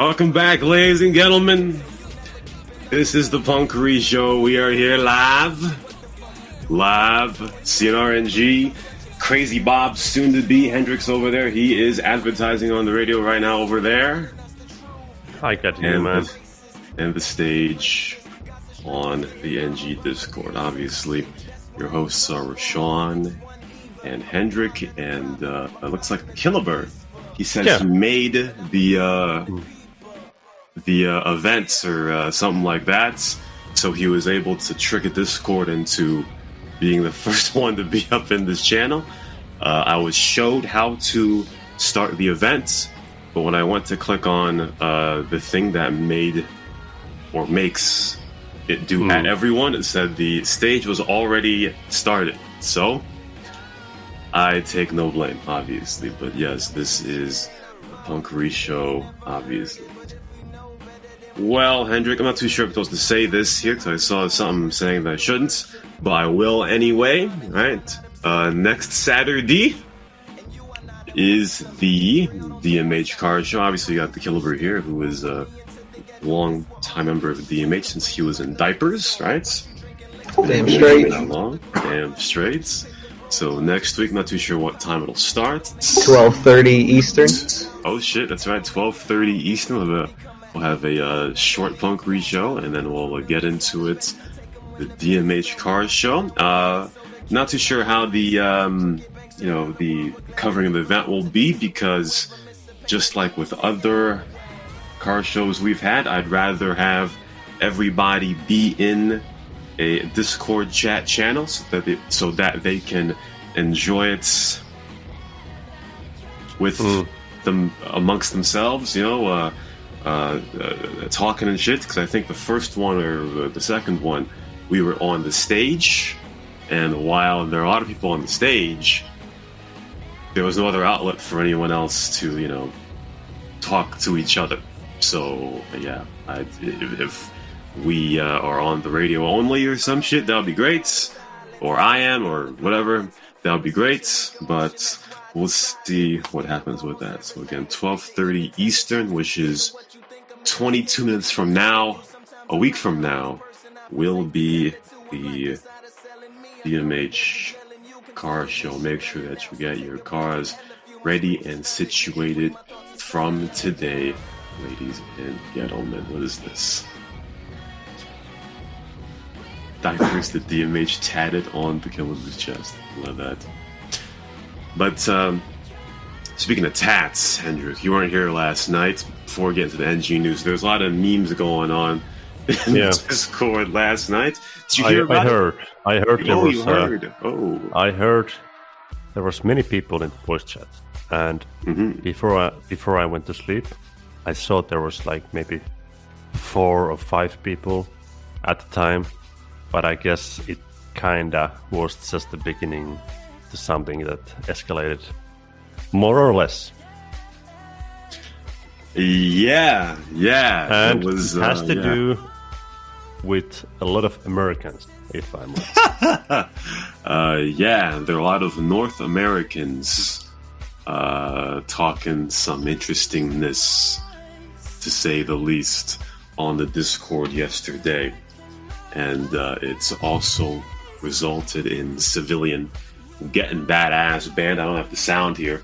Welcome back, ladies and gentlemen. This is the Punkery Show. We are here live. CNRNG. Crazy Bob, soon to be. Hendrik's over there. He is advertising on the radio right now over there. I got you, man. And the stage on the NG Discord. Obviously, your hosts are Rashawn and Hendrik, and it looks like Killabird. He says he made the events or something like that, so he was able to trick a Discord into being the first one to be up in this channel. I was showed how to start the events, but when I went to click on the thing that made or makes it do at everyone, it said the stage was already started. So I take no blame, obviously, but yes, this is the Punkery Show, obviously. Well, Hendrik, I'm not too sure if I'm supposed to say this here, because I saw something saying that I shouldn't, but I will anyway, right? Next Saturday is the DMH Car Show. Obviously, you got the Killabird here, who is a long-time member of DMH since he was in diapers, right? Damn straight. That long. Damn straight. So next week, not too sure what time it'll start. 12:30 Eastern. Oh shit, that's right, 12:30 Eastern. We'll have a short Punkery Show, and then we'll get into it. The DMH Car Show. Not too sure how the covering of the event will be, because just like with other car shows we've had, I'd rather have everybody be in a Discord chat channel so that they can enjoy it with them amongst themselves, talking and shit. Because I think the first one or the second one, we were on the stage, and while there are a lot of people on the stage, there was no other outlet for anyone else to, talk to each other. So, yeah, if we are on the radio only or some shit, that would be great. Or I am, or whatever, that would be great. But we'll see what happens with that. So again, 12:30 Eastern, which is 22 minutes from now, a week from now, will be the DMH Car Show. Make sure that you get your cars ready and situated from today, ladies and gentlemen. What is this? Diapers that DMH tatted on the Killer's chest. Love that. But speaking of tats, Hendrik, you weren't here last night. Before we get into the NG news, there's a lot of memes going on in Discord last night. Did you hear about it? I heard there was. You heard. I heard there was many people in the voice chat, and before I went to sleep, I thought there was like maybe 4 or 5 people at the time, but I guess it kinda was just the beginning to something that escalated, more or less. Yeah. And it was, has to do with a lot of Americans, if I'm right. There are a lot of North Americans talking some interestingness, to say the least, on the Discord yesterday. And it's also resulted in civilian getting badass banned. I don't have the sound here,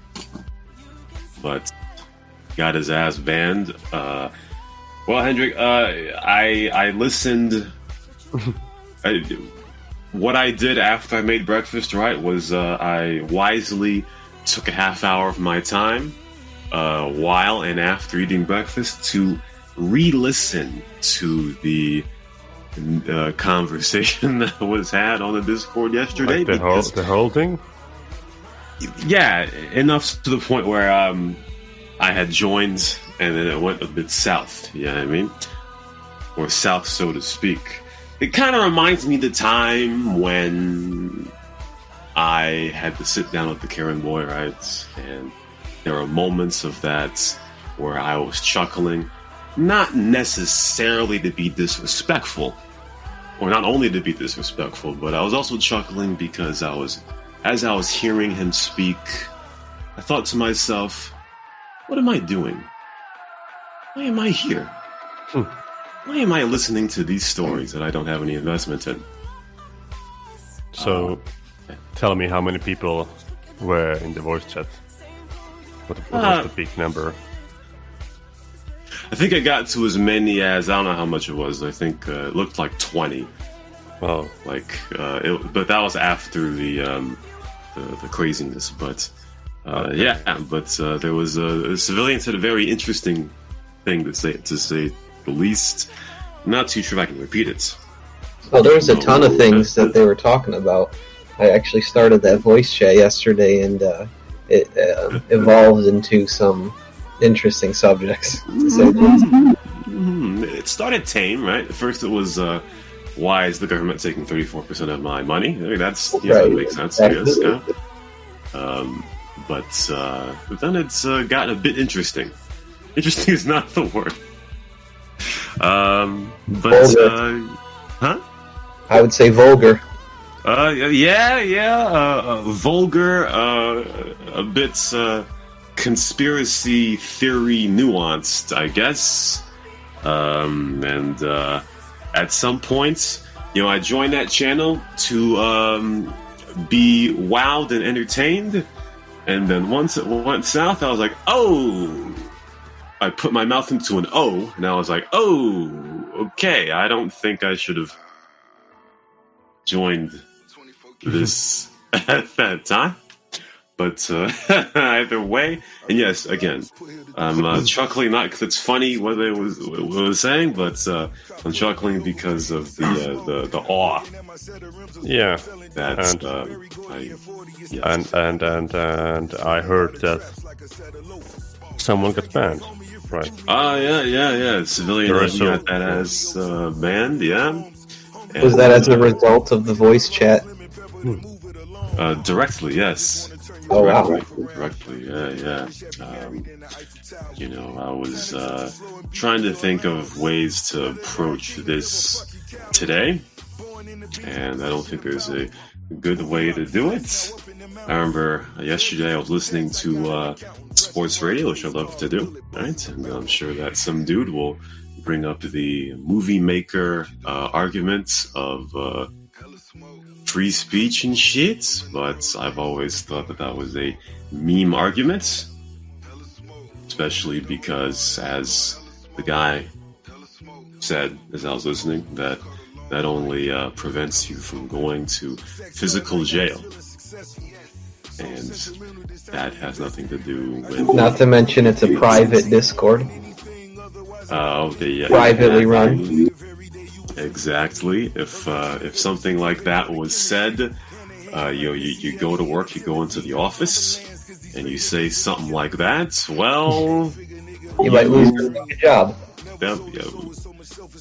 but got his ass banned. Well, Hendrik, I listened. What I did after I made breakfast, right, was I wisely took a half hour of my time while and after eating breakfast to re-listen to the conversation that was had on the Discord yesterday. Like the whole thing? Yeah, enough to the point where I had joined and then it went a bit south, you know what I mean? Or south, so to speak. It kind of reminds me of the time when I had to sit down with the Karen boy, right? And there were moments of that where I was chuckling, not necessarily to be disrespectful, or not only to be disrespectful, but I was also chuckling because as I was hearing him speak, I thought to myself, what am I doing? why am I here? Why am I listening to these stories that I don't have any investment in? So, tell me how many people were in the voice chat. What was the big number? I think I got to as many as, I don't know how much it was. I think it looked like 20. Oh, But that was after the craziness. But there was civilians had a very interesting thing to say the least. I'm not too sure if I can repeat it. Well, there was a ton of things that they were talking about. I actually started that voice chat yesterday, and it evolved into some interesting subjects, to say the least. It started tame, right? First it was, why is the government taking 34% of my money? I mean, that makes sense, I guess. Yeah. But then it's gotten a bit interesting. Interesting is not the word. Huh? I would say vulgar. Vulgar, a bit conspiracy theory nuanced, I guess. And at some points, I joined that channel to be wowed and entertained. And then once it went south, I was like, oh! I put my mouth into an O, and I was like, oh, okay, I don't think I should have joined this at that time. But either way, and yes, again, I'm chuckling not because it's funny what it was saying, but I'm chuckling because of the awe. Yeah, that's and I heard that someone got banned, right? Yeah. Civilian got that as banned, yeah. And, was that as a result of the voice chat? Directly, yes. Oh, wow. Directly, yeah. I was trying to think of ways to approach this today, and I don't think there's a good way to do it. I remember yesterday I was listening to sports radio, which I love to do, right? And I'm sure that some dude will bring up the movie maker arguments of free speech and shit, but I've always thought that was a meme argument, especially because, as the guy said as I was listening, that only prevents you from going to physical jail, and that has nothing to do with... Not to mention it's a private Discord. Privately run. Exactly. If something like that was said, you go to work, you go into the office, and you say something like that, well... You might lose your job.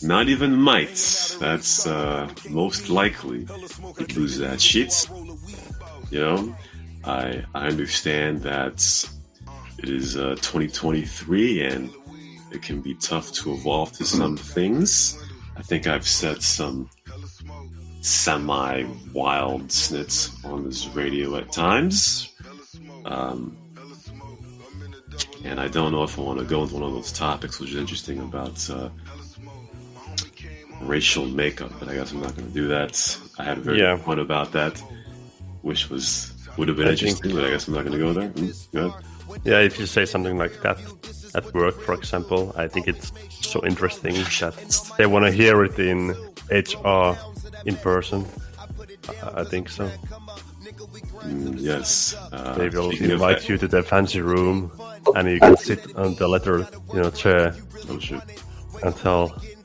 Not even might. That's most likely you lose that shit. I understand that it is 2023 and it can be tough to evolve to some things. I think I've said some semi-wild snits on this radio at times. And I don't know if I want to go into one of those topics which is interesting about racial makeup, but I guess I'm not going to do that. I had a very good point about that, which would have been interesting, but I guess I'm not going to go there. Go ahead. Yeah, if you say something like that at work, for example, I think it's so interesting that they want to hear it in HR in person. I think so. Yes. They will invite you to their fancy room, and you can sit on the leather, chair,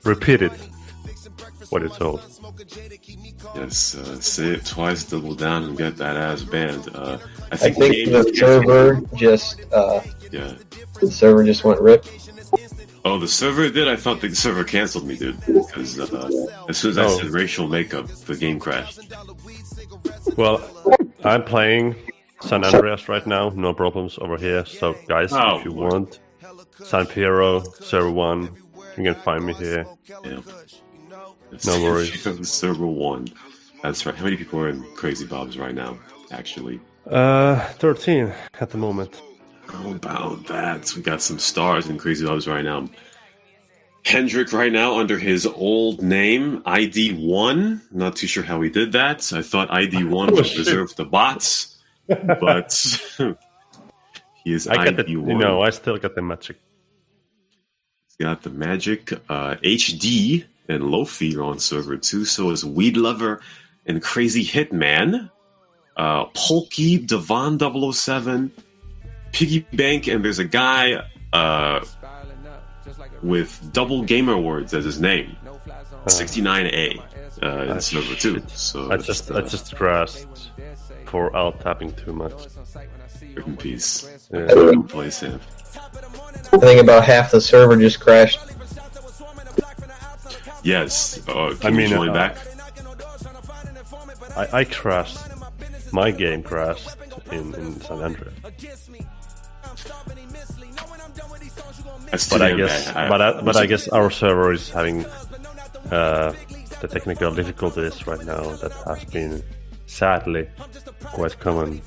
repeat it, what it's told. Yes, say it twice, double down, and get that ass banned. I think the server just the server just went rip. Oh, the server did? I thought the server canceled me, dude. Because as soon as I said racial makeup, the game crashed. Well, I'm playing San Andreas right now. No problems over here. So, guys, if you want San Piero, Server 1, you can find me here. Yeah. No worries. Server 1. That's right. How many people are in Crazy Bob's right now, actually? 13 at the moment. How about that? We got some stars in Crazy Bob's right now. Hendrik right now under his old name, ID1. Not too sure how he did that. I thought ID1 would preserve the bots, but he is ID1. I still got the magic. He's got the magic. HD and Lofi are on server too. So is Weed Lover and Crazy Hitman. Polky, Devon 007, Piggy Bank, and there's a guy with double gamer words as his name, 69A in server 2. So I just crashed for alt tapping too much. In peace. Yeah. Play Sam. I think about half the server just crashed. Yes. Can you join back? I crashed. My game crashed in San Andreas. But I guess our server is having the technical difficulties right now that has been sadly quite common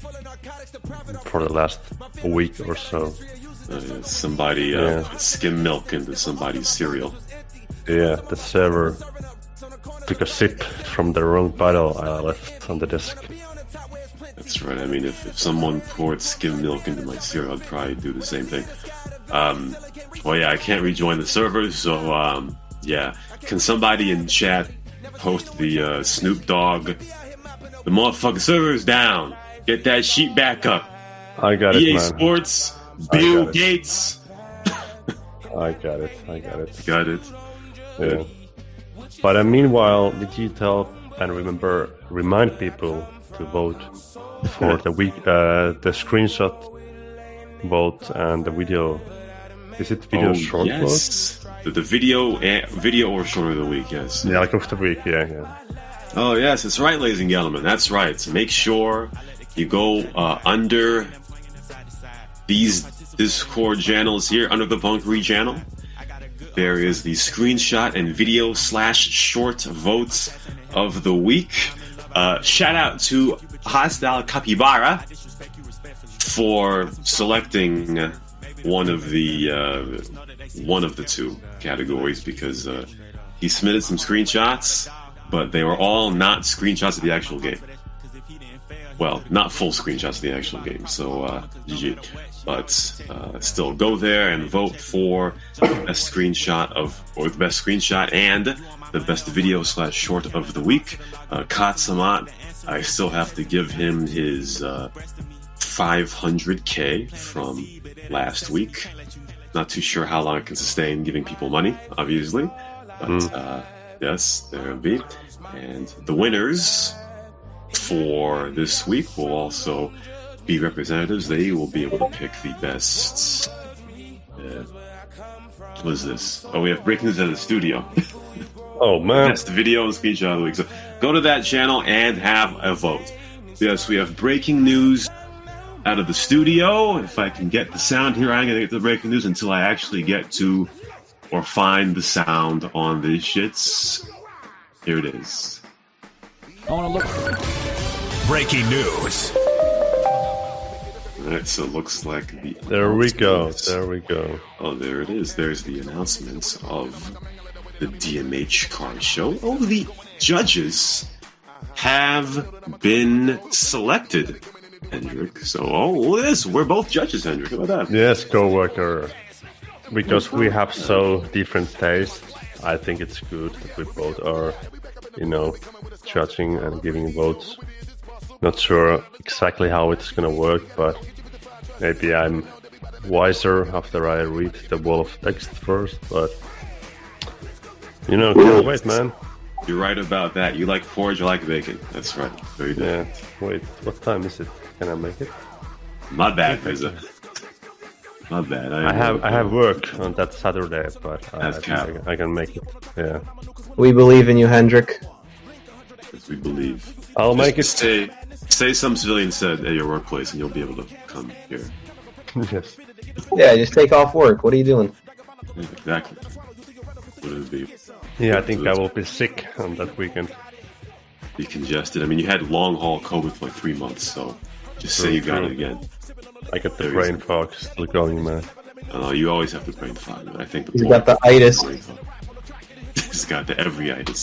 for the last week or so. Somebody put skim milk into somebody's cereal. Yeah, the server took a sip from the wrong bottle I left on the desk. That's right. I mean, if someone poured skim milk into my cereal, I'd probably do the same thing. Well, yeah, I can't rejoin the server, so yeah. Can somebody in chat post the Snoop Dogg? The motherfucking server's down. Get that sheet back up. I got EA it, man. Sports, Bill Gates. I got it. Got it. Yeah. But meanwhile, did you tell and remind people to vote for the screenshot vote and the video? Is it video short yes. vote? The video or short of the week, yes. Yeah, like of the week, yeah. Oh yes, that's right, ladies and gentlemen. That's right. So make sure you go under these Discord channels here, under the Punkery channel. There is the screenshot and video / short votes of the week. Shout out to Hostile Capybara for selecting one of the two categories because he submitted some screenshots, but they were all not screenshots of the actual game. Well, not full screenshots of the actual game. So GG. But still, go there and vote for the best screenshot and the best video / short of the week. Katsamat, I still have to give him his 500K from last week. Not too sure how long I can sustain giving people money, obviously. But yes, there will be. And the winners for this week will also be representatives. They will be able to pick the best. What is this? Oh, we have breaking news out of the studio. Oh man! Best video and screenshot of the week. So go to that channel and have a vote. Yes, we have breaking news out of the studio. If I can get the sound here, I'm gonna get the breaking news until I actually get to or find the sound on these shits. Here it is. I want to look. Breaking news. Alright, so it looks like the There we go. Oh, there it is. There's the announcements of the DMH Car Show. Oh, the judges have been selected, Hendrik. So, look at this. We're both judges, Hendrik. How about that? Yes, co-worker. Because we have so different tastes, I think it's good that we both are, judging and giving votes. Not sure exactly how it's gonna work, but maybe I'm wiser after I read the wall of text first, but can't wait, man. You're right about that. You like porridge, I like bacon. That's right. Very good. Yeah. Wait, what time is it? Can I make it? My bad, Pezza. My bad. I have work on that Saturday, but I can make it. Yeah. We believe in you, Hendrik. Yes, we believe. I'll make it. Say some civilian said at your workplace, and you'll be able to come here. Yes. Yeah, just take off work. What are you doing? Exactly. What would it be? Yeah, I think I will be sick on that weekend. Be congested. I mean, you had long haul COVID for like 3 months, so just say you got it again. I got the brain fog still going, man. You always have the brain fog. I think you got the itis. just got the everyitis.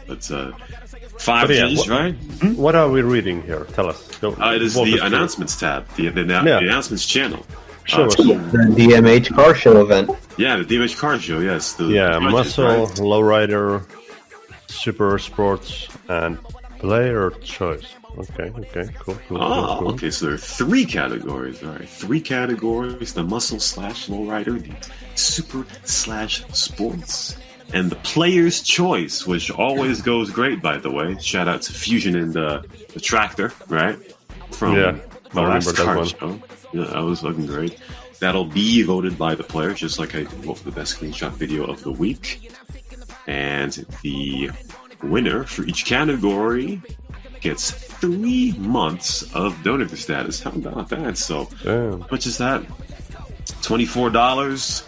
But 5Gs, right? What are we reading here? Tell us. It is the announcements tab, the announcements channel. Sure. The DMH Car Show event. Yeah, the DMH Car Show, yes. Muscle, right? lowrider, super sports, and player choice. Okay, cool. Okay, so there are 3 categories. All right, 3 categories: the muscle / lowrider, the super / sports, and the player's choice, which always goes great, by the way. Shout out to Fusion and the tractor, right? From the last car car show. Yeah, that was fucking great. That'll be voted by the players, just like I did for the best screenshot video of the week. And the winner for each category gets 3 months of donator status. How about that? So, how much is that? $24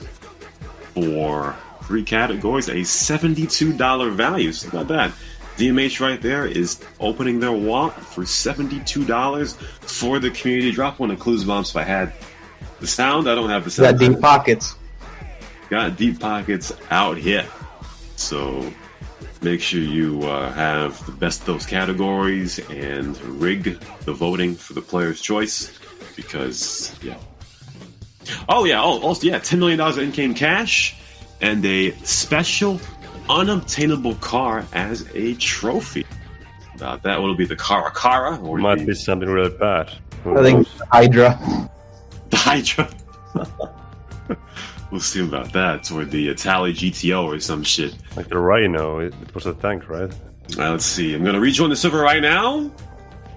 for 3 categories, a $72 value. So, how about that? DMH right there is opening their wallet for $72 for the community drop. One includes bombs. If I had the sound, I don't have the sound. Got deep pockets. Got deep pockets out here. So make sure you have the best of those categories and rig the voting for the player's choice, because also $10 million in-game cash and a special unobtainable car as a trophy. About that, will be the Cara, or might be something really bad. I think Hydra. The Hydra. We'll see about that, or the Itali GTO or some shit. Like the Rhino, it was a tank, right? Let's see. I'm gonna rejoin the server right now.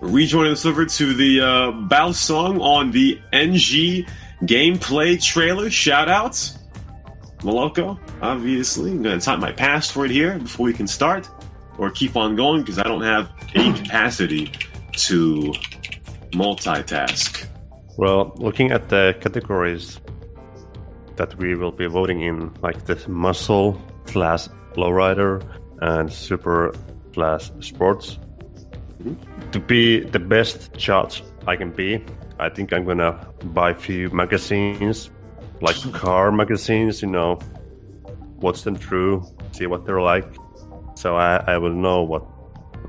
Rejoining the server to the Bow song on the NG gameplay trailer. Shout out Moloko, obviously. I'm going to type my password here before we can start, or keep on going, because I don't have any capacity to multitask. Well, looking at the categories that we will be voting in, like this muscle / lowrider and super / sports, to be the best judge I can be, I think I'm going to buy a few magazines, like car magazines, watch them through, see what they're like, so I will know what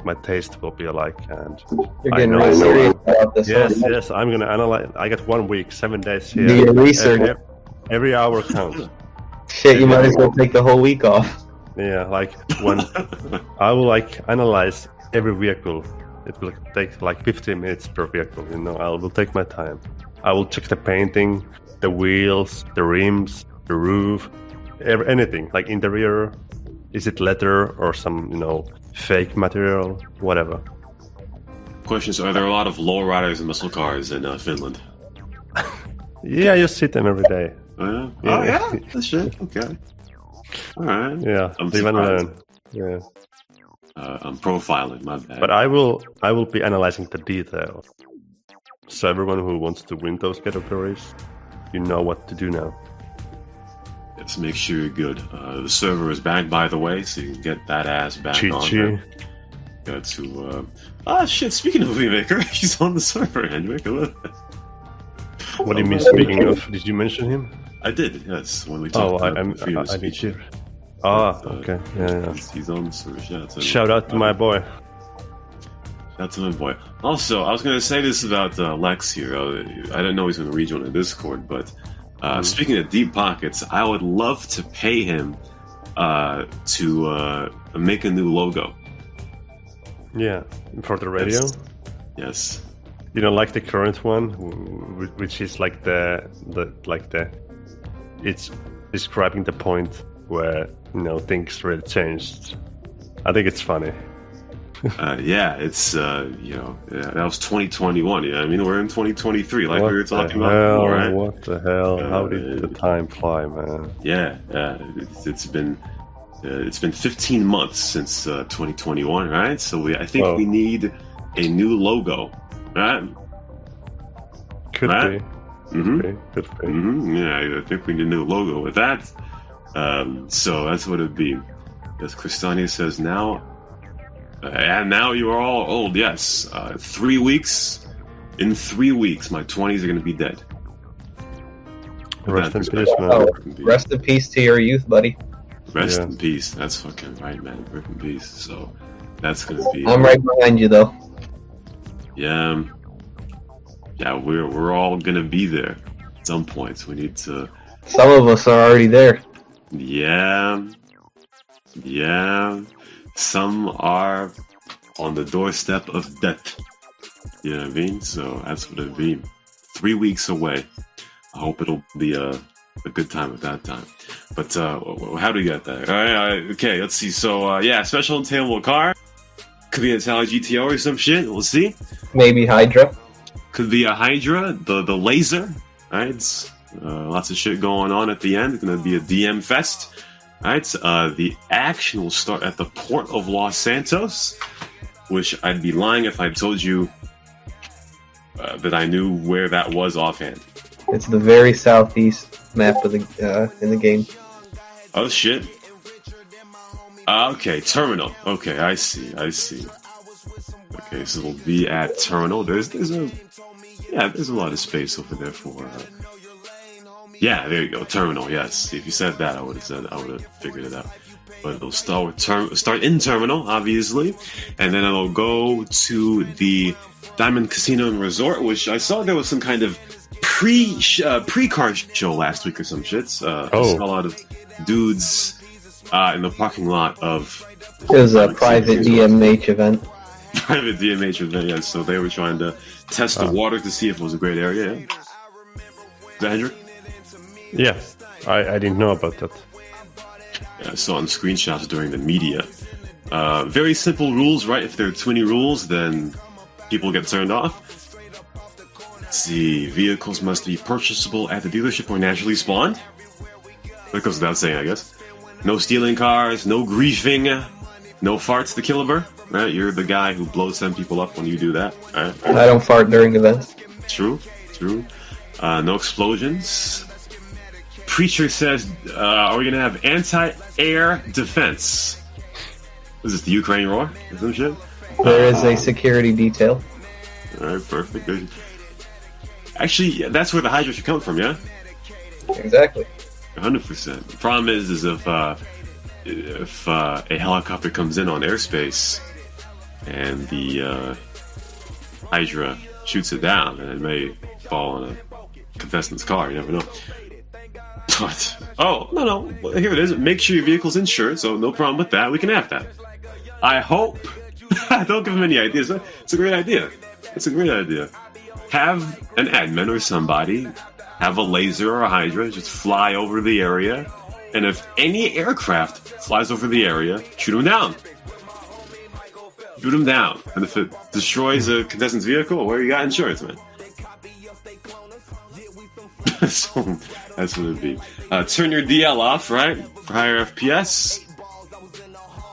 my taste will be like. And you're getting really serious about this. Yes, I'm gonna analyze. I got 1 week, 7 days here. Do your research. Every hour counts. Shit, you might as well take the whole week off. Yeah, like when I will analyze every vehicle, it will take like 15 minutes per vehicle. I will take my time. I will check the painting, the wheels, the rims, the roof, anything, like interior. Is it leather or some, fake material, whatever. Questions: are there a lot of lowriders and muscle cars in Finland? Yeah, you see them every day. Oh yeah, that's shit. Okay. All right. Yeah, live and learn. Yeah. I'm profiling, my bad. But I will be analyzing the details. So everyone who wants to win those categories, you know what to do now. Yes, make sure you're good. The server is back, by the way, so you can get that ass back on there. Got to... shit, speaking of Remaker, he's on the server, Hendrik. What do you mean, speaking of? Did you mention him? I did, yes. When we talked I need you. Okay. Yeah. He's on the server. Shout out to my boy. That's my boy. Also, I was going to say this about Lex here. I didn't know he's going to rejoin the Discord, but speaking of deep pockets, I would love to pay him to make a new logo. Yeah, for the radio? Yes. You don't like the current one, which is like it's describing the point where things really changed. I think it's funny. It's that was 2021. Yeah, I mean we're in 2023, like we were talking about before, right? What the hell? How did the time fly, man? Yeah, it's been 15 months since 2021, right? So I think we need a new logo, right? Could be. Mm-hmm. Could be. Mm-hmm. Yeah, I think we need a new logo with that. So that's what it'd be. As Cristania says now. And now you are all old, yes. 3 weeks. In 3 weeks, my 20s are going to be dead. Rest in peace, man. Rest in peace to your youth, buddy. Rest in peace. That's fucking right, man. Rip in peace. So that's gonna be. I'm right behind you, though. Yeah. Yeah, we're all gonna be there at some point. We need to. Some of us are already there. Yeah. Some are on the doorstep of death. You know what I mean? So that's what it'll be. 3 weeks away. I hope it'll be a good time at that time. But how do we get there? All right, okay, let's see. So, special entertainable car. Could be an Italian GTO or some shit. We'll see. Maybe Hydra. Could be a Hydra, the laser. All right, lots of shit going on at the end. It's going to be a DM fest. All right, the action will start at the port of Los Santos, which I'd be lying if I told you that I knew where that was offhand. It's the very southeast map of the in the game. Oh shit. Okay, terminal. Okay, I see. Okay, so we'll be at terminal. There's a lot of space over there for. Yeah, there you go. Terminal. Yes. If you said that, I would have figured it out. But it'll start in terminal, obviously, and then it'll go to the Diamond Casino and Resort, which I saw there was some kind of pre-car show last week or some shit. I saw a lot of dudes in the parking lot of. It was a private DMH event. Private DMH event, yeah. So they were trying to test the water to see if it was a great area. Yeah. Is that Hendrik? Yeah, I didn't know about that. Yeah, I saw on screenshots during the media. Very simple rules, right? If there are too many rules, then people get turned off. Let's see. Vehicles must be purchasable at the dealership or naturally spawned. That goes without saying, I guess. No stealing cars, no griefing, no farts to kill a bird. Right? You're the guy who blows 10 people up when you do that. Right? I don't fart during events. True. No explosions. Preacher says, are we going to have anti-air defense? Is this the Ukraine war or some shit? There is a security detail. Alright, perfect. Good. Actually, that's where the Hydra should come from, yeah? Exactly. 100%. The problem is if a helicopter comes in on airspace and the Hydra shoots it down, and it may fall on a contestant's car. You never know. But, no. Here it is. Make sure your vehicle's insured, so no problem with that. We can have that. I hope. Don't give him any ideas. It's a great idea. Have an admin or somebody have a laser or a Hydra just fly over the area, and if any aircraft flies over the area, shoot them down. And if it destroys a contestant's vehicle, where you got insurance, man? So that's what it'd be. Turn your DL off, right? For higher FPS.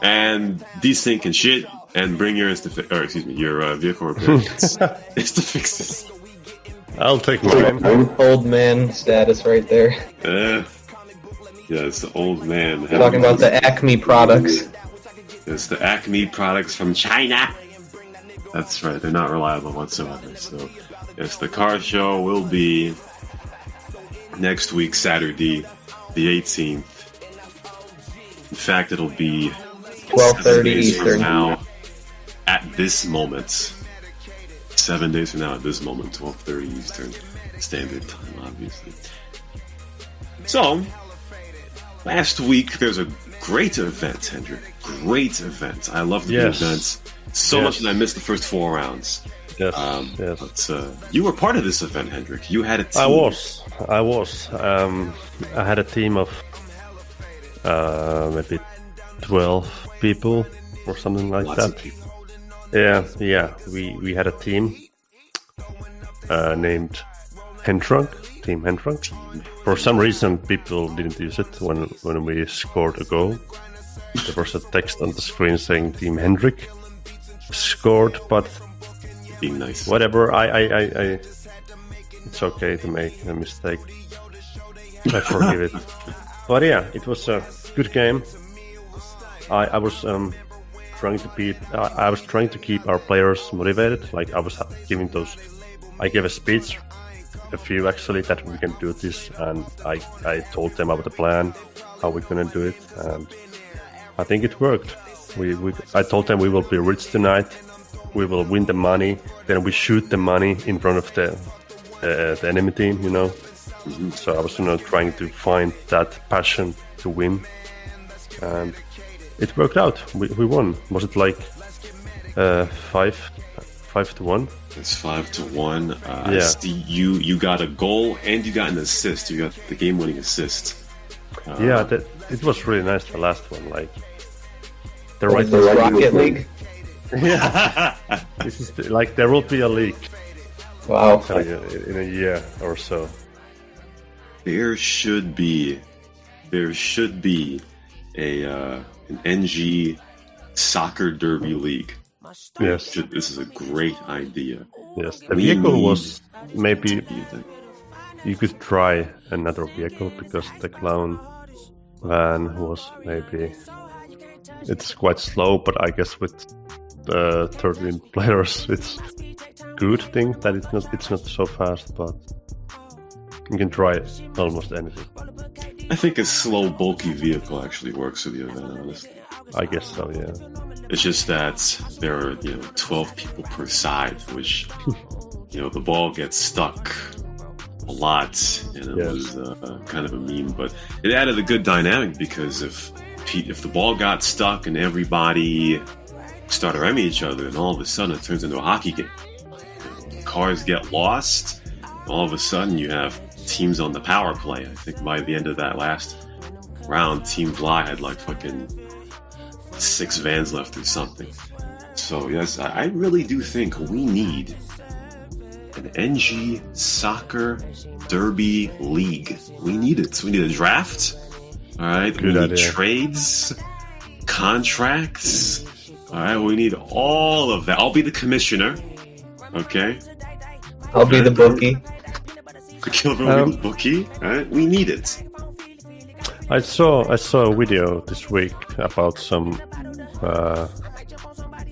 And desync and shit. And bring your your vehicle repair kits. Instafixes. I'll take mine. Old man status right there. Yeah, it's the old man. Talking about the Acme products. It's the Acme products from China. That's right, they're not reliable whatsoever. So, yes, the car show will be next week, Saturday, the 18th. In fact, it'll be 12:30 Eastern. Now, at this moment. 7 days from now, at this moment, 12:30 Eastern Standard Time, obviously. So, last week there's a great event, Hendrik. Great event. I love the events so much that I missed the first 4 rounds. Yes. But you were part of this event, Hendrik. You had a team. I was. I had a team of maybe 12 people or something like Lots that. of people. Yeah. We had a team named HENDRIK, Team HENDRIK. For some reason, people didn't use it when we scored a goal. There was a text on the screen saying Team HENDRIK scored, but Being nice. whatever. I it's okay to make a mistake. I forgive it. But yeah, it was a good game. I was trying to keep our players motivated. Like I gave a speech a few actually that we can do this, and I told them about the plan, how we're gonna do it, and I think it worked. I told them we will be rich tonight, we will win the money, then we shoot the money in front of the enemy team, you know. Mm-hmm. So I was trying to find that passion to win, and it worked out. We won. Was it like 5-1? It's 5-1. Yeah. I see you got a goal and you got an assist. You got the game-winning assist. It was really nice. The last one, like the What is this, Rocket League? Yeah, this is like there will be a league. Wow. I'll tell you, in a year or so. There should be an NG soccer derby league. Yes, This is a great idea. yes. The vehicle was to maybe be the- you could try another vehicle because the clown van was maybe it's quite slow, but I guess with 13 players, it's good thing that it's not so fast, but you can try almost anything. I think a slow, bulky vehicle actually works for the event, honestly. I guess so, yeah. It's just that there are 12 people per side, which the ball gets stuck a lot, and it was kind of a meme. But it added a good dynamic because if the ball got stuck and everybody started ramming each other, and all of a sudden it turns into a hockey game. Cars get lost. All of a sudden you have teams on the power play. I think by the end of that last round, Team Fly had like fucking 6 vans left or something. So yes, I really do think we need an NG soccer derby league. We need it. We need a draft. All right. Good we need idea. trades, contracts. All right. We need all of that. I'll be the commissioner. Okay. I'll be the bookie. Kilvin will be the bookie. All right. We need it. I saw a video this week about some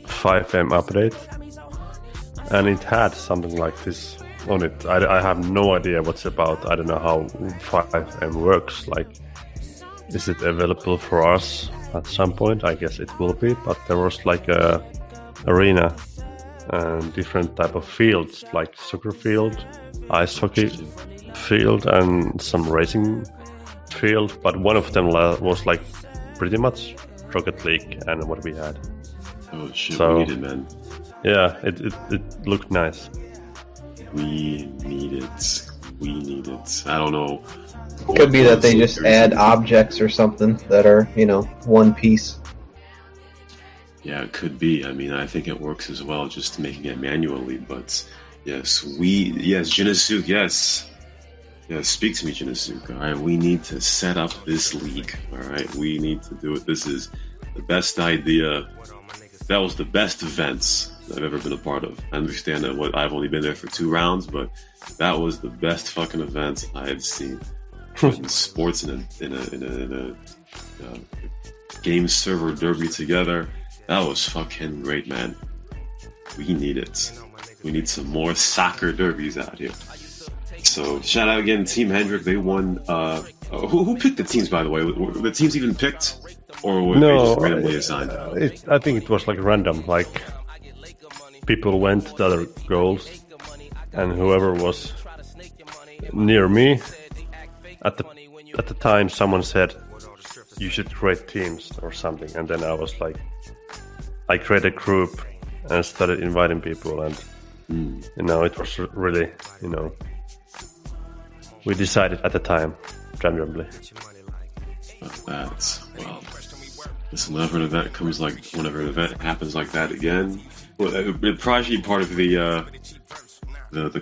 5M update, and it had something like this on it. I have no idea what's about. I don't know how 5M works. Like, is it available for us at some point? I guess it will be, but there was like a arena and different type of fields, like soccer field, ice hockey field, and some racing field, but one of them was like pretty much Rocket League and what we had. Oh shit, So- we need it, man. Yeah, it looked nice. We need it. We need it. I don't know. Could be that they just add objects or something that are, one piece. Yeah, it could be. I mean, I think it works as well, just making it manually. But yes, Jinasuk, yes. Yeah, speak to me, Jinasuk. All right, we need to set up this league. All right, we need to do it. This is the best idea. That was the best events I've ever been a part of. I understand that I've only been there for 2 rounds, but that was the best fucking event I had seen. Putting sports in a game server derby together. That was fucking great, man. We need it. We need some more soccer derbies out here. So shout out again, Team HENDRIK. They won. Who picked the teams, by the way? Were the teams even picked, or were they just randomly assigned? I think it was like random. Like people went to other goals, and whoever was near me at the time, someone said you should create teams or something, and then I was like, I created a group and started inviting people, and it was really we decided at the time randomly. That's listen, whenever an event happens like that again, well, it'd probably be part of the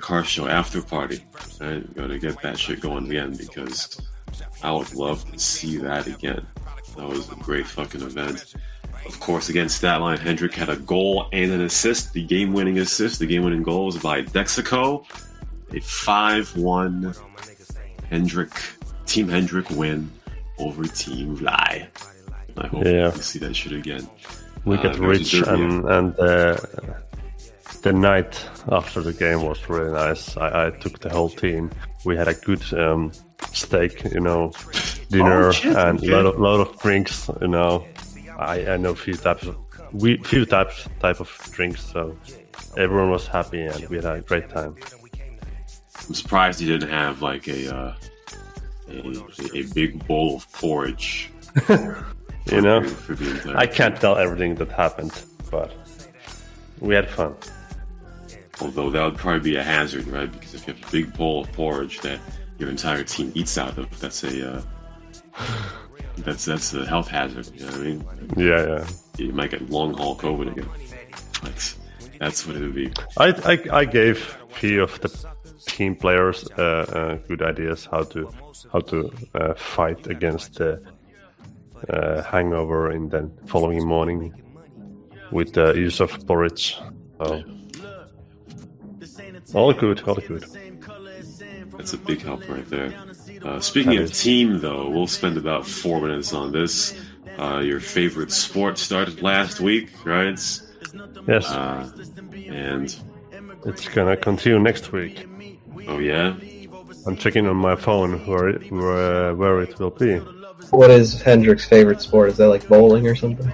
car show after party. Right? Gotta get that shit going again because I would love to see that again. That was a great fucking event. Of course, again, Statline HENDRIK had a goal and an assist. The game-winning assist, the game-winning goal was by Dexico. A 5-1 Team HENDRIK win over Team Fly. I hope we see that shit again. We get rich and the night after the game was really nice. I took the whole team. We had a good steak, dinner, and a lot of drinks. I know few types of drinks, so everyone was happy and we had a great time. I'm surprised you didn't have like a big bowl of porridge. I can't tell everything that happened, but we had fun. Although that would probably be a hazard, right? Because if you have a big bowl of porridge that your entire team eats out of, that's a health hazard. You know what I mean? Yeah. You might get long haul COVID again. That's what it would be. I gave a few of the team players good ideas how to fight against the hangover in the following morning with the use of porridge. So, all good. That's a big help right there. Speaking of team, though, we'll spend about 4 minutes on this. Your favorite sport started last week, right? Yes. And it's gonna continue next week. Oh yeah? I'm checking on my phone where it will be. What is Hendrik's favorite sport? Is that like bowling or something?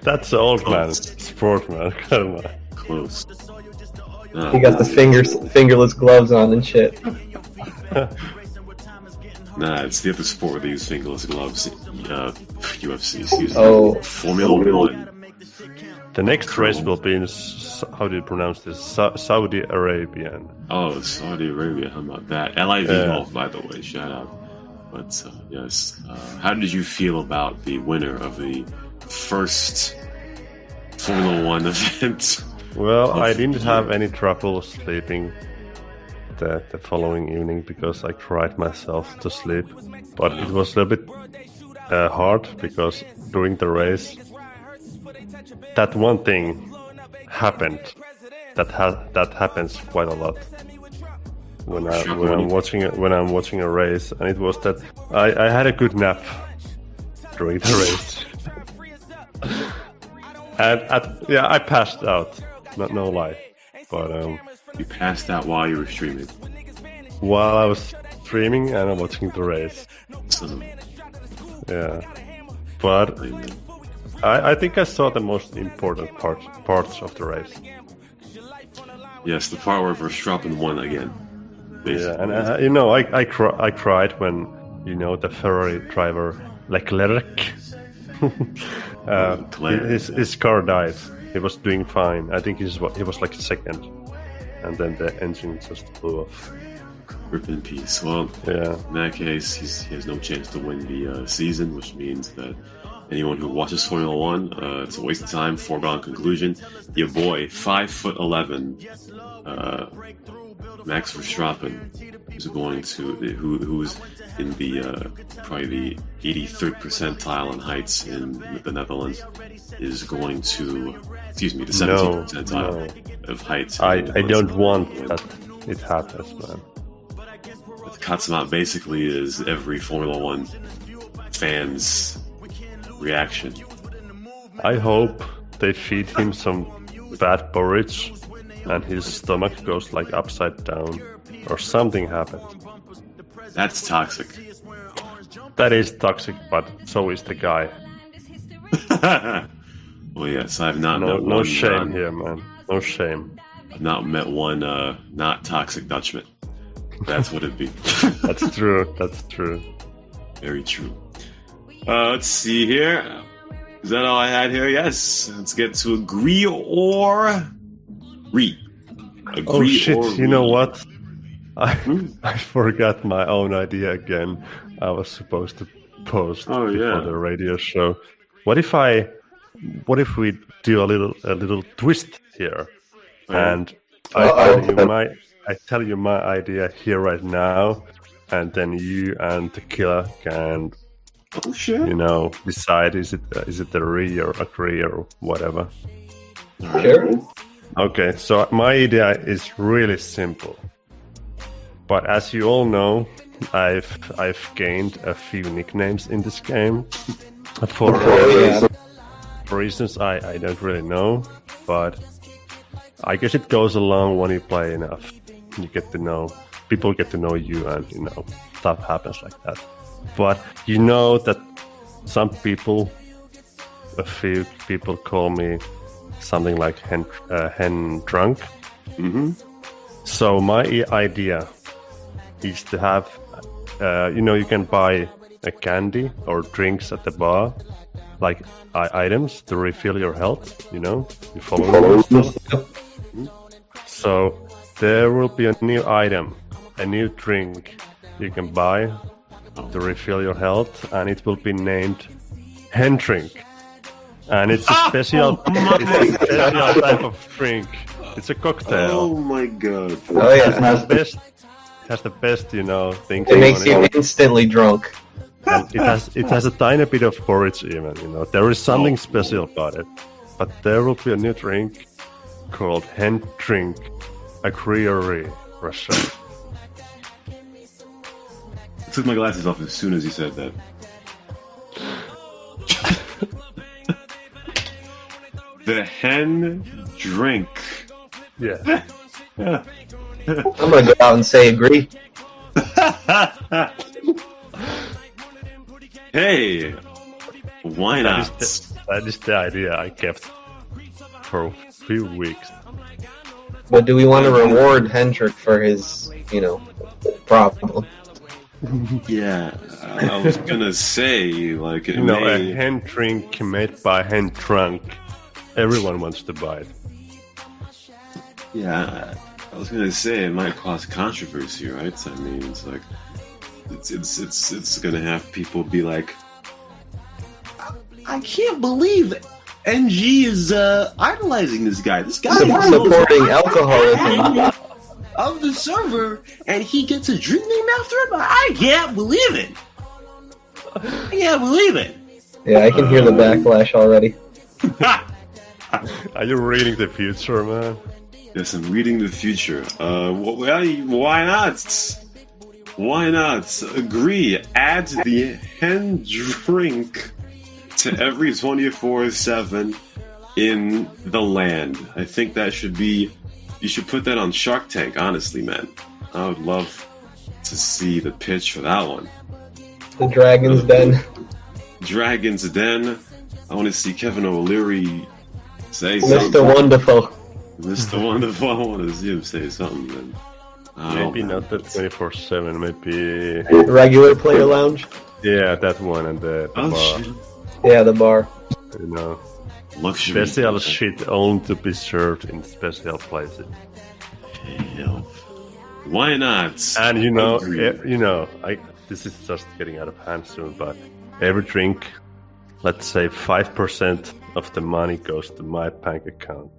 That's the old man sport, man. Come on. Close. He got the fingerless gloves on and shit. Nah, it's the other sport where they use fingerless gloves. UFC, excuse me. Oh. Formula 1. The next race will be in, how do you pronounce this? Saudi Arabia. Oh, Saudi Arabia, how about that? LIV Golf, by the way, shout out. But, yes. How did you feel about the winner of the first Formula 1 event? Well, I didn't have any trouble sleeping the following evening because I cried myself to sleep. But it was a little bit hard because during the race, that one thing happened that happens quite a lot when I'm watching a race, and it was that I had a good nap during the race, and I passed out. No lie, but you passed out while you were streaming. While I was streaming and I'm watching the race. Yeah, but I think I saw the most important parts of the race. Yes, the part where Verstappen won again. Basically. Yeah, and I cried when the Ferrari driver Leclerc his car died. He was doing fine. I think he was like second, and then the engine just blew off. Rip in peace. Well, in that case, he has no chance to win the season, which means that anyone who watches Formula 1, it's a waste of time, foregone conclusion. Your boy, 5'11", Max Verstappen, who's in the probably the 83rd percentile in heights in the Netherlands, is going to, the 17th percentile of heights. I don't want that it happens, man. What cuts him out basically is every Formula 1 fan's reaction. I hope they feed him some bad porridge and his stomach goes like upside down or something happens. That's toxic. That is toxic, but so is the guy. Well, yes, I've not met no one. shame here, man. No shame. I've not met one not toxic Dutchman. That's what it'd be. That's true. That's true. Very true. Let's see here. Is that all I had here? Yes. Let's get to agree or read. Oh shit! You know what? I forgot my own idea again. I was supposed to post before the radio show. What if we do a little twist here, and I tell you my idea here right now, and then you and Tequila can, decide is it a Reeee or agree or whatever. Sure. Okay, so my idea is really simple, but as you all know, I've gained a few nicknames in this game. reasons I don't really know, but I guess it goes along when you play enough. You get to know, people get to know you, and stuff happens like that. But you know that some people, a few people call me something like HENDRIK. Mm-hmm. So my idea is to have, you can buy a candy or drinks at the bar, like items to refill your health, you follow me. So there will be a new item, a new drink you can buy to refill your health, and it will be named HENDRIK. And it's a special, type of drink. It's a cocktail. Oh my god. Oh yeah. It has the best, things. It makes you instantly drunk. And it has a tiny bit of porridge even, There is something special about it. But there will be a new drink called HENDRIK, a Reeee Russia. I took my glasses off as soon as you said that. The HENDRIK. Yeah. I'm gonna go out and say agree. Hey, why not? That is the idea I kept for a few weeks. But do we want to reward HENDRIK for his, problem? Yeah, I was gonna say, like, it a may... HENDRIK made by HENDRIK. Everyone wants to buy it. Yeah, I was gonna say it might cause controversy, right? I mean, it's like it's gonna have people be like, I can't believe NG is idolizing this guy. This guy is supporting alcoholism of the server, and he gets a drink named after him. I can't believe it. I can't believe it. Yeah, I can hear the backlash already. Are you reading the future, man? Yes, I'm reading the future. Why not? Why not? Agree. Add the HENDRIK to every 24/7 in the land. I think that should be... You should put that on Shark Tank, honestly, man. I would love to see the pitch for that one. The Dragon's Den. Dragon's Den. I want to see Kevin O'Leary say something. Mr. Wonderful. Mr. Wonderful. I want to see him say something, man. Maybe not the 24/7, maybe... Regular player lounge? Yeah, that one, and the bar. Shit. Yeah, the bar. Luxury. Special shit only to be served in special places. Hell. Why not? And this is just getting out of hand soon, but every drink, let's say 5% of the money goes to my bank account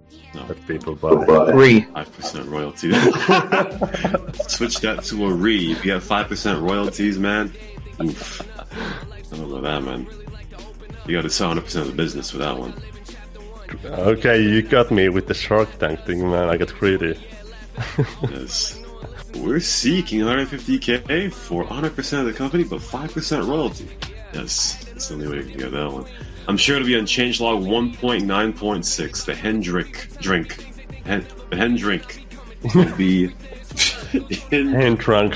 that people buy. Reeee. 5% royalty. Switch that to a Reeee. If you have 5% royalties, man, oof. I don't know that, man. You got to sell 100% of the business for that one. Okay, you got me with the Shark Tank thing, man. I got greedy. Yes. We're seeking 150k for 100% of the company, but 5% royalty. Yes, that's the only way to get that one. I'm sure it'll be on changelog 1.9.6. The HENDRIK drink. The HENDRIK will be in HENDRIK.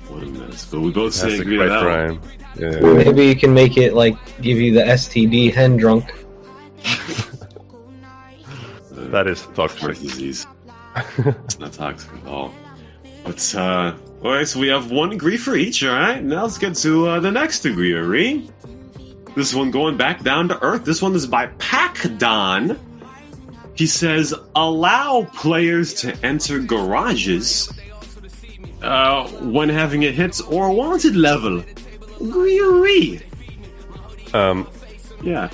What a mess. But we both say That's a agree to great that rhyme. one. Yeah. Maybe you can make it give you the STD HENDRIK. That is toxic. Disease. It's not toxic at all. But, alright, so we have one degree for each, alright? Now let's get to the next degree, Reeee. This one going back down to earth. This one is by Pac-Don. He says, allow players to enter garages when having a hit or wanted level. Agree. Yeah.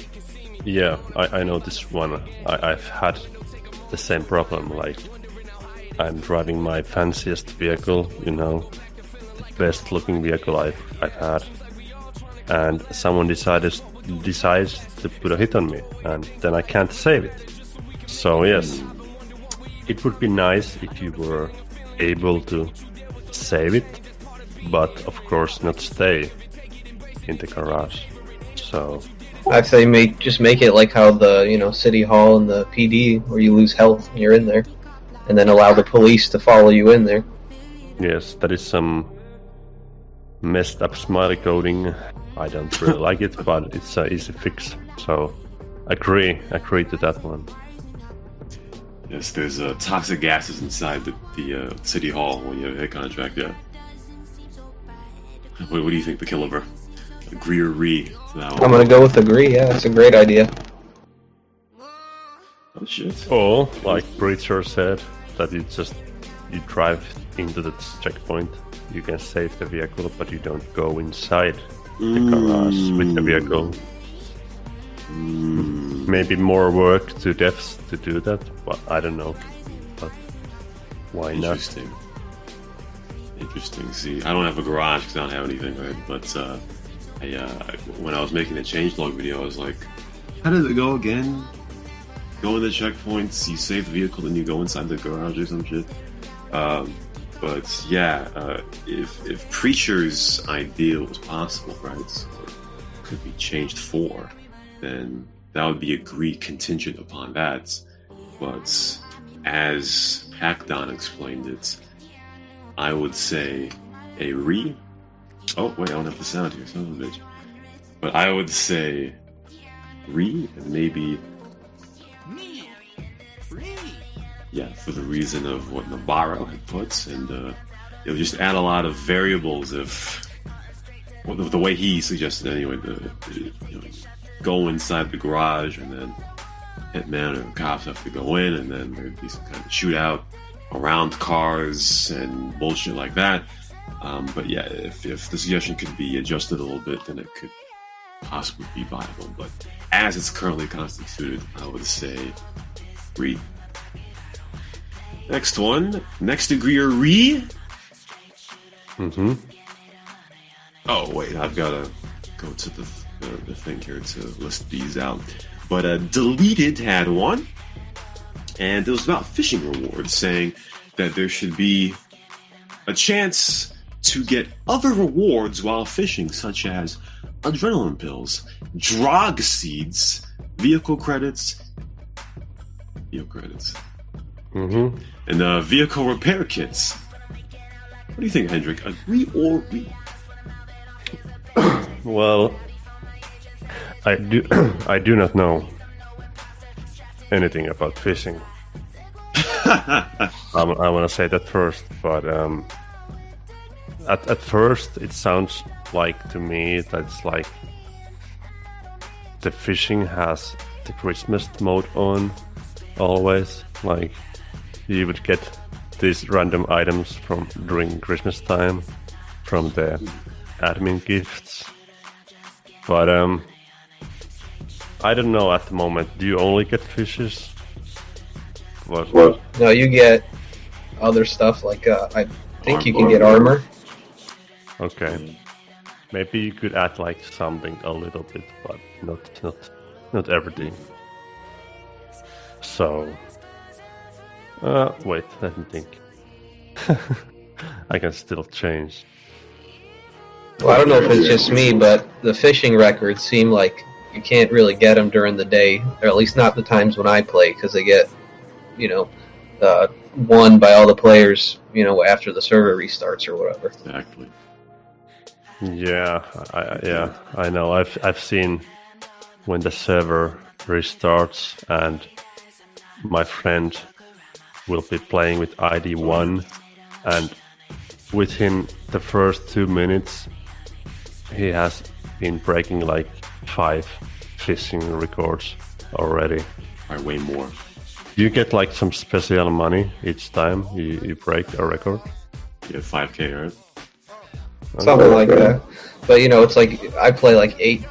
Yeah, I know this one. I've had the same problem. Like, I'm driving my fanciest vehicle, the best looking vehicle I've had, and someone decides to put a hit on me, and then I can't save it. So yes, it would be nice if you were able to save it, but of course not stay in the garage. So I say just make it like how the City Hall and the PD, where you lose health when you're in there, and then allow the police to follow you in there. Yes, that is some messed up smiley coding. I don't really like it, but it's an easy fix. So, agree to that one. Yes, there's toxic gases inside the City Hall when you have a hit contract, yeah. What do you think, the Killiver? Agree or Reeee? I'm gonna go with agree, yeah, it's a great idea. Oh shit. Or, like Preacher said, that you drive into the checkpoint, you can save the vehicle, but you don't go inside the garage with the vehicle. Maybe more work to devs to do that, but I don't know. But why not? Interesting. See, I don't have a garage because I don't have anything, right? But when I was making the changelog video, I was like, how did it go again? Go in the checkpoints, you save the vehicle, then you go inside the garage or some shit. But yeah, if Preacher's ideal was possible, right, or could be changed for, then that would be agreed contingent upon that. But as Hackdon explained it, I would say a Reeee. Oh wait, I don't have the sound here, son of a bitch. But I would say Reeee, and maybe yeah, for the reason of what Navarro had put, and it would just add a lot of variables if, well, the way he suggested anyway, go inside the garage and then hitman or cops have to go in, and then there'd be some kind of shootout around cars and bullshit like that. But yeah, if the suggestion could be adjusted a little bit, then it could possibly be viable. But as it's currently constituted, I would say Reeee. Next one. Next degree or Reeee? Oh, wait, I've got to go to the thing here to list these out. But Deleted had one, and it was about fishing rewards, saying that there should be a chance to get other rewards while fishing, such as adrenaline pills, drog seeds, vehicle credits, and vehicle repair kits. What do you think, Hendrik? Agree or Reeee? Well, I do not know anything about fishing. I want to say that first, but at first it sounds like to me that's like the fishing has the Christmas mode on always. Like you would get these random items from during Christmas time from the admin gifts, but I don't know at the moment. Do you only get fishes? What? No, you get other stuff like I think you can get armor. Okay, maybe you could add like something a little bit, but not everything. So, wait, let me think. I can still change. Well, I don't know if it's just me, but the fishing records seem like you can't really get them during the day, or at least not the times when I play, because they get, won by all the players, after the server restarts or whatever. Exactly. Yeah, I know. I've seen when the server restarts and my friend will be playing with ID 1, and with him the first 2 minutes he has been breaking like 5 fishing records already. Way more. You get like some special money each time you break a record. You have 5K, right? Something like that. But it's like I play like 8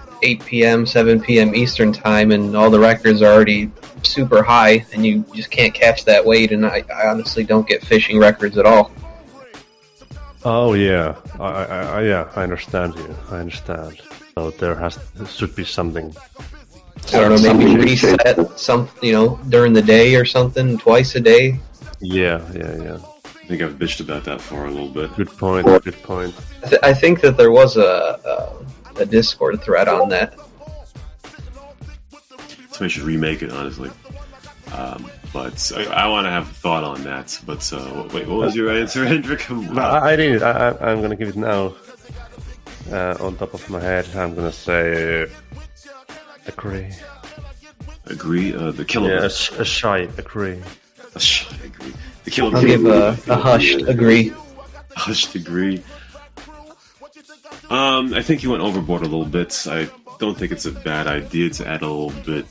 p.m., 7 p.m. Eastern time, and all the records are already super high, and you just can't catch that weight, and I honestly don't get fishing records at all. Oh yeah, I understand you. I understand. So there should be something. I don't know, maybe reset some, during the day or something, twice a day. Yeah. I think I've bitched about that for a little bit. Good point. I think that there was a Discord thread on that. Somebody should remake it, honestly. But I want to have a thought on that. But wait, what was your answer, Hendrik? I didn't. I'm gonna give it now. On top of my head, I'm gonna say agree. Agree. The killer. Yeah, a shy agree. A shy agree. The killer. I'll give a hushed agree. Hushed agree. I think you went overboard a little bit. I don't think it's a bad idea to add a little bit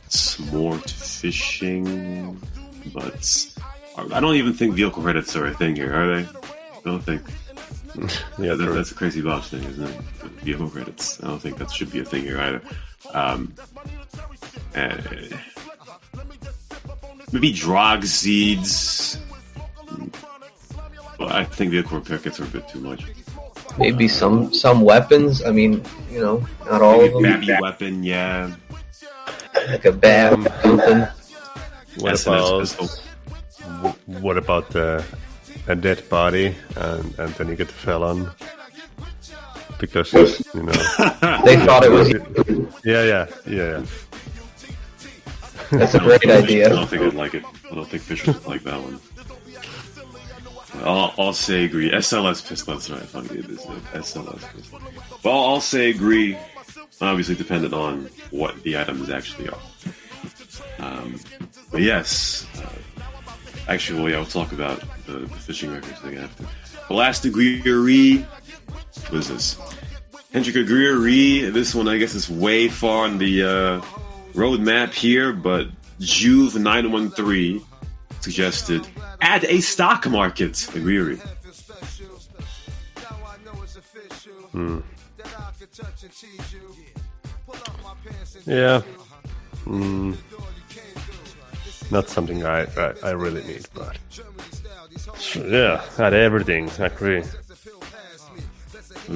more to fishing, but I don't even think vehicle credits are a thing here, are they? I don't think. Yeah, that's a crazy boss thing, isn't it? Vehicle credits. I don't think that should be a thing here either. Maybe drug seeds. Well, I think vehicle repair kits are a bit too much. Maybe some weapons. I mean, not all of them. Maybe a weapon, yeah. Like a bat or something. What about a dead body and then you get felon? Because, They thought it was... Yeah. That's a great idea. I don't think I'd like it. I don't think fishers would like that one. I'll say agree. SLS pistol, that's right. I thought it is SLS pistol. Well, I'll say agree. Obviously, dependent on what the items actually are. But yes, actually, I'll talk about the fishing records thing after. The last agree. What is this? Hendrik agree. This one, I guess, is way far on the roadmap here, but Juve913 suggested add a stock market. Agree. Yeah. Not something I really need, but yeah, add everything. I agree.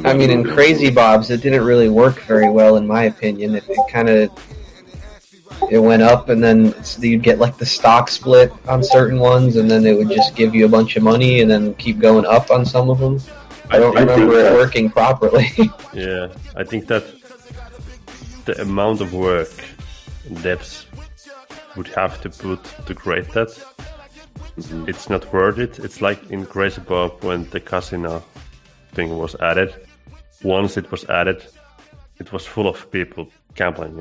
I mean, in Crazy Bob's, it didn't really work very well, in my opinion. It went up, and then you'd get like the stock split on certain ones, and then it would just give you a bunch of money, and then keep going up on some of them. I don't remember it working properly. Yeah, I think that the amount of work devs would have to put to create that, it's not worth it. It's like in Crazy Bob when the casino thing was added. Once it was added, it was full of people gambling,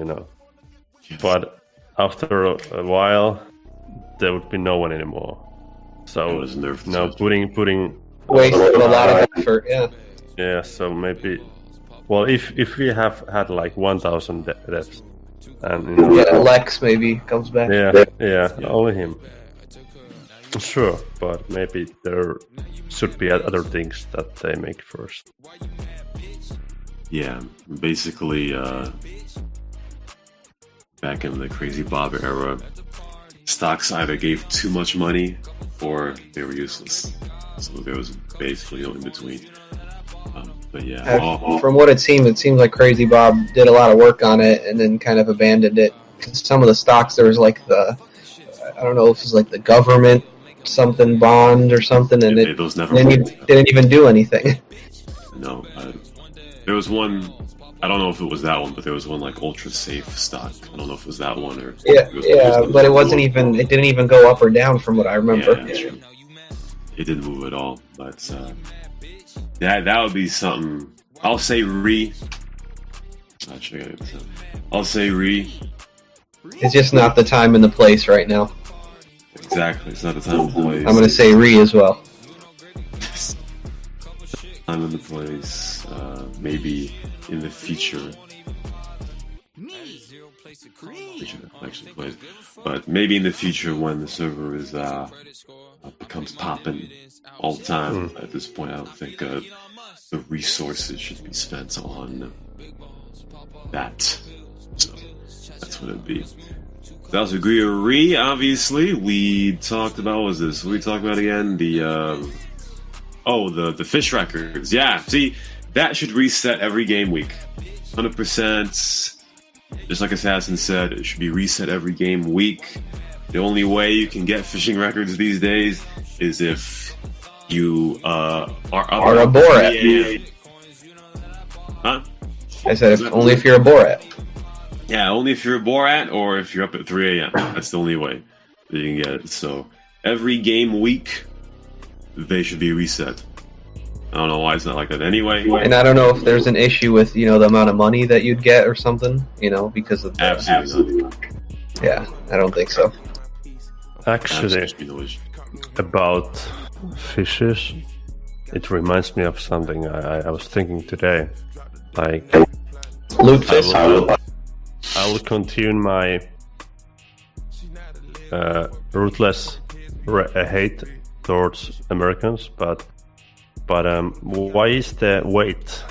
Yes. But after a while, there would be no one anymore. So putting wasted a lot of effort. Yeah. Yeah. So maybe, well, if we have had like 1,000 devs, and Lex maybe comes back. Yeah, only him. Sure, but maybe there should be other things that they make first. Yeah, basically, back in the Crazy Bob era, stocks either gave too much money or they were useless. So there was basically no in between. But yeah, from what it seems like Crazy Bob did a lot of work on it and then kind of abandoned it. Some of the stocks, there was like I don't know if it was like the government something bond or something, and it didn't even do anything. No, there was one. I don't know if it was that one, but there was one like ultra safe stock. I don't know if it was that one or but it wasn't even. It didn't even go up or down from what I remember. Yeah, that's true. It didn't move at all, but that would be something. I'll say Reeee. I'll say Reeee. It's just not the time and the place right now. Exactly, it's not the time and the place. I'm going to say Reeee as well. Time and the place. Maybe in the future. Actually plays. But maybe in the future when the server is becomes popping all the time. At this point, I don't think the resources should be spent on that. So that's what it'd be. That was Reeee. Obviously, we talked about. What was this? What we talked about again? The fish records. Yeah, see, that should reset every game week. 100%. Just like Assassin said, it should be reset every game week. The only way you can get fishing records these days is if you are a Borat. Huh? I said only if you're a Borat. Yeah, only if you're a Borat or if you're up at 3 a.m. That's the only way that you can get it. So every game week, they should be reset. I don't know why it's not like that anyway. And I don't know if there's an issue with, the amount of money that you'd get or something, because of the... Absolutely not. Yeah, I don't think so. Actually, about fishes, it reminds me of something I was thinking today. Like, Loot fish? I will continue my ruthless hate towards Americans, but why is the weight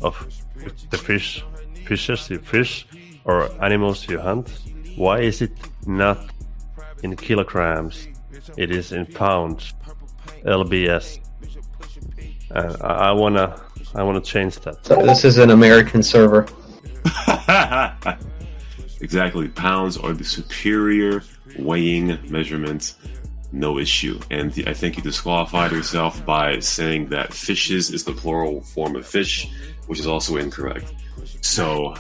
of the fishes you fish or animals you hunt? Why is it not in kilograms? It is in pounds, lbs. I wanna change that. This is an American server. Exactly. Pounds are the superior weighing measurement. No issue. And I think you disqualified yourself by saying that fishes is the plural form of fish, which is also incorrect. So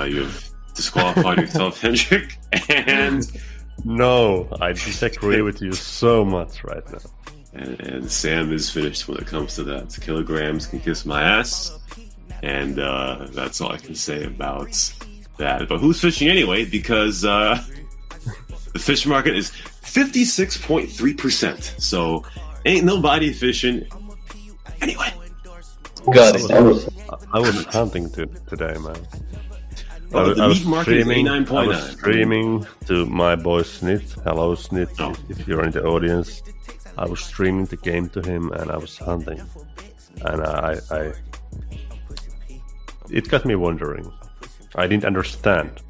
you have disqualified yourself, Hendrik. And no, I disagree with you so much right now. And Sam is finished when it comes to that. Kilograms can kiss my ass. And that's all I can say about that. But who's fishing anyway? Because the fish market is 56.3%. So ain't nobody fishing anyway. Good. I was hunting today, man. Well, the meat market is 89.9. I was streaming to my boy Snit. Hello, Snit, if you're in the audience. I was streaming the game to him, and I was hunting. And it got me wondering. I didn't understand.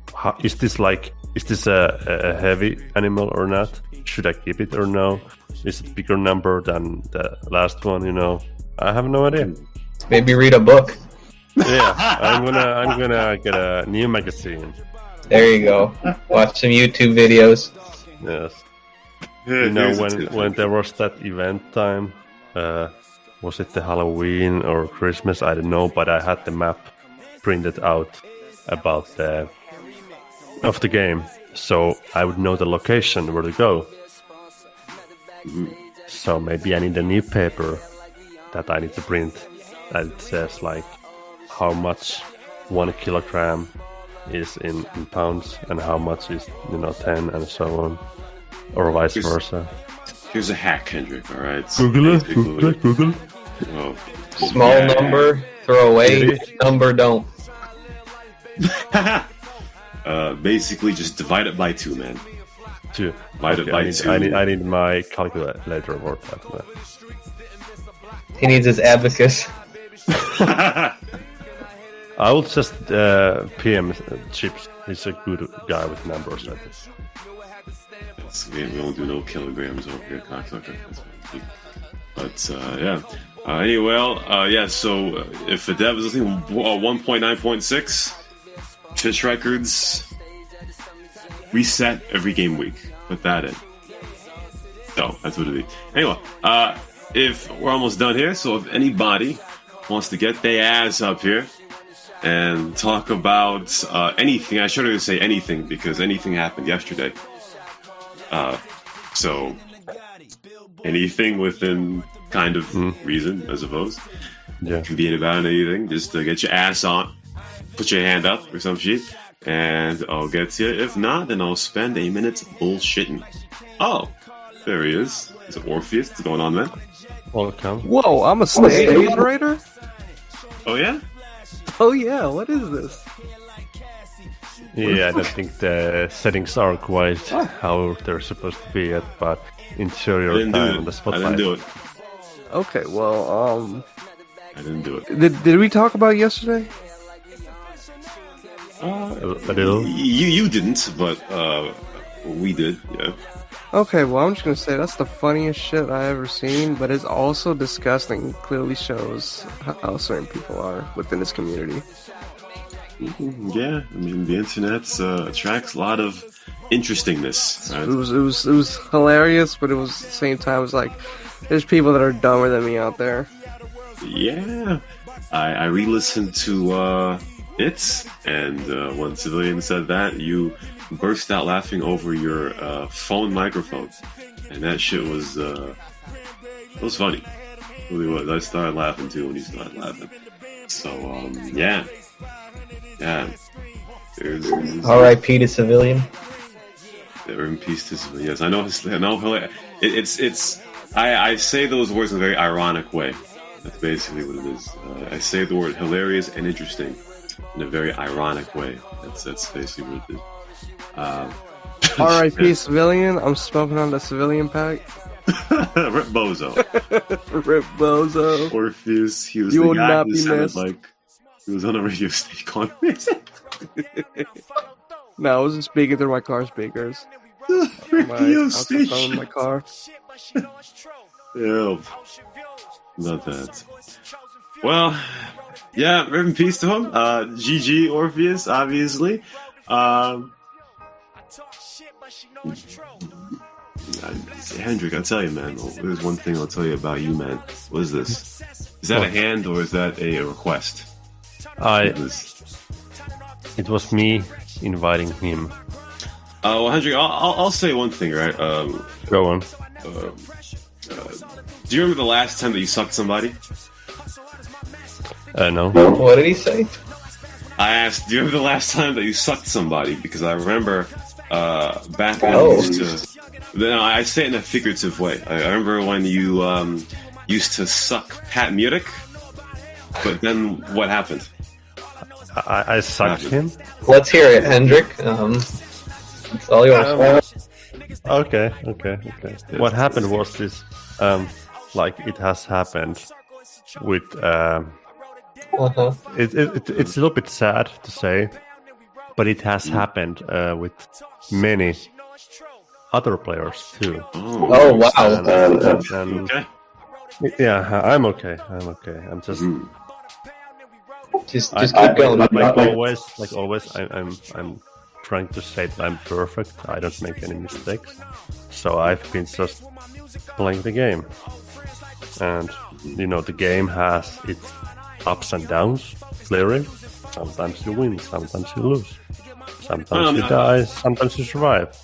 Is this a heavy animal or not? Should I keep it or no? Is it bigger number than the last one? I have no idea. Maybe read a book. Yeah, I'm gonna get a new magazine. There you go. Watch some YouTube videos. Yes. When there was that event time, was it the Halloween or Christmas? I don't know, but I had the map printed out about of the game, so I would know the location where to go. So maybe I need a new paper that I need to print that it says like how much 1 kilogram is in pounds and how much is 10 and so on, or vice versa. Here's a hack, Hendrik. All right. Google it. Oh, Small number, throw away. Number, don't. Basically, just divide it by 2, man. 2. Divide it by 2. I need my calculator work that, man. He needs his abacus. I will just PM Chips. He's a good guy with numbers, I think. We don't do no kilograms over here, cocksucker. But yeah. Anyway, so if the dev is listening, 1.9.6 fish records reset every game week. Put that in. So that's what it is. Anyway, if we're almost done here, so if anybody wants to get their ass up here and talk about anything, I shouldn't say anything because anything happened yesterday. So anything within kind of reason, I suppose. Yeah. Can be about anything. Just get your ass on, put your hand up or some shit, and I'll get to you. If not, then I'll spend a minute bullshitting. Oh, there he is. Is it Orpheus? What's going on, man? Welcome. Whoa, I'm a stage moderator? Oh, yeah? Oh, yeah, what is this? Yeah, I don't think the settings are quite how they're supposed to be yet, but enjoy your time on the spotlight. I didn't do it. Okay, well, I didn't do it. Did we talk about it yesterday? A little. You didn't, but we did, yeah. Okay, well, I'm just gonna say that's the funniest shit I ever seen, but it's also disgusting. It clearly shows how certain people are within this community. Yeah, I mean the internet attracts a lot of interestingness. Right? It was hilarious, but it was at the same time it was like there's people that are dumber than me out there. Yeah, I re-listened to It's, and when Civilian said that, you burst out laughing over your phone microphone, and that shit was it was funny. It really was. I started laughing too when you started laughing. So yeah. R.I.P. to Civilian. Never in peace to Civilian. Yes, I know. I say those words in a very ironic way. That's basically what it is. I say the word hilarious and interesting in a very ironic way. That's basically what it is. R.I.P. Civilian. I'm smoking on the Civilian pack. Rip Bozo. Rip Bozo. Orpheus. He was You the will guy not who be sounded missed. like he was on a radio station calling music. No, I was just speaking through my car speakers. Radio My station. in my car. Yeah, not that. Well, yeah, rip in peace to him. GG Orpheus, obviously. Hendrik, I'll tell you, man. There's one thing I'll tell you about you, man. What is this? Is that a hand or is that a request? It was me inviting him. Well, Hendrik, I'll say one thing, right? Go on. Do you remember the last time that you sucked somebody? No. What did he say? I asked, do you remember the last time that you sucked somebody? Because I remember back when Oh. you used to... No, I say it in a figurative way. I remember when you used to suck Pat Mutek, but then what happened? I sucked him. Let's hear it, Hendrik. It's all yours. Okay. What happened was this, like it has happened with, Uh-huh. it's a little bit sad to say, but it has happened with many other players too. Oh, wow. And, Okay. yeah, I'm okay. I'm just Just keep going. like always, I'm trying to say that I'm perfect. I don't make any mistakes. So I've been just playing the game, and the game has its ups and downs. Clearly, sometimes you win, sometimes you lose, sometimes you die, sometimes you survive.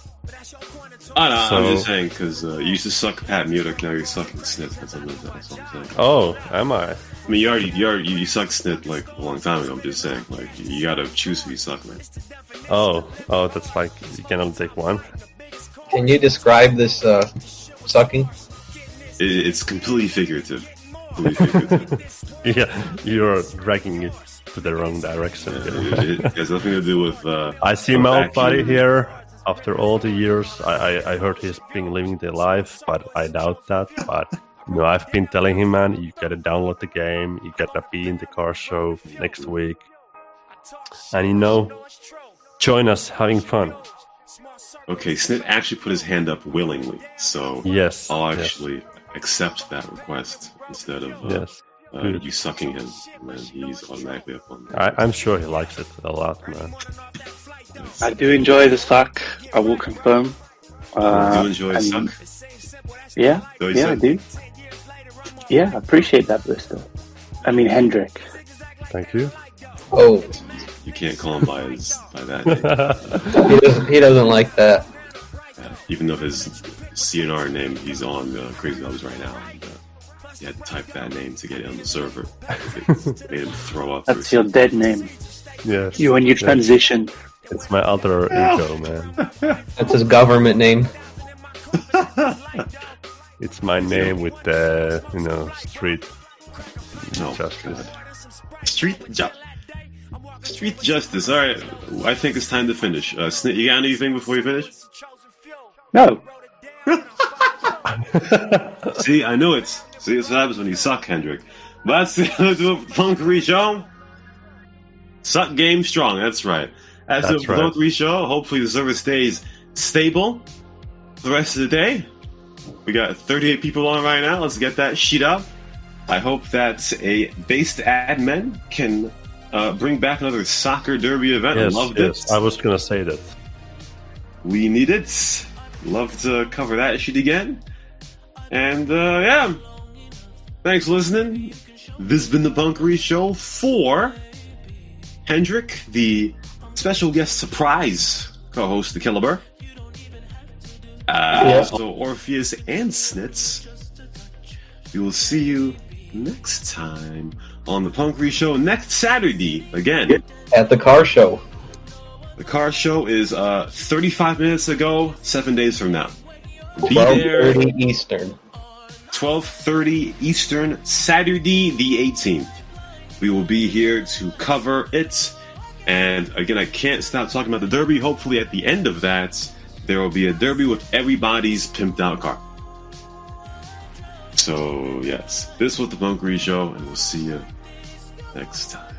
Oh, no, So- I'm just saying, because you used to suck Pat Mutek, now you're sucking Snit. That's what I'm saying. Oh, am I? I mean, you sucked Snit like a long time ago. I'm just saying, like, you gotta choose who you suck, man. Oh, that's like you can only take one. Can you describe this sucking? It's completely figurative. Completely figurative. Yeah, you're dragging it to the wrong direction. It has nothing to do with. I see my old buddy vacuum. here. After all the years, I heard he's been living the life, but I doubt that. But I've been telling him, man, you gotta download the game. You gotta be in the car show next week, and join us having fun. Okay, Snit actually put his hand up willingly, so Yes, I'll yes. actually accept that request instead of Yes, good. you sucking him, and then he's automatically up on that. I'm sure he likes it a lot, man. I do enjoy the suck. I will confirm. Do you enjoy and- suck? Yeah, So he yeah, I said- do. Yeah, I appreciate that, Bristol. I mean, Hendrik. Thank you. Oh, You can't call him by that name. he doesn't like that. Even though his CNR name, he's on Crazy Hubs right now. And, he had to type that name to get it on the server. It made him throw up. That's your dead name. Yes, You and your yes. transition. It's my alter ego, man. That's his government name. It's my name with the street No, justice. God. Street justice. All right, I think it's time to finish. Snit, you got anything before you finish? No. See, I knew it. See, that's what happens when you suck, Hendrik. But that's the Punkery Show. Suck game strong. That's right. That's the right. Punkery Show. Hopefully the server stays stable for the rest of the day. We got 38 people on right now. Let's get that sheet up. I hope that a based admin can bring back another soccer derby event. Yes, I loved yes. it. I was gonna say that. We need it. Love to cover that shit again. And yeah, thanks for listening. This has been the Punkery Show for Hendrik, the special guest surprise co-host, the Killer Bear. Also, Orpheus and Snitz. We will see you next time on the Punkery Show next Saturday again at the car show. The car show is 35 minutes ago, 7 days from now. Be 12:30 Eastern. 12:30 Eastern, Saturday the 18th. We will be here to cover it. And again, I can't stop talking about the Derby. Hopefully at the end of that, there will be a Derby with everybody's pimped out car. So, yes, this was the Punkery Show, and we'll see you next time.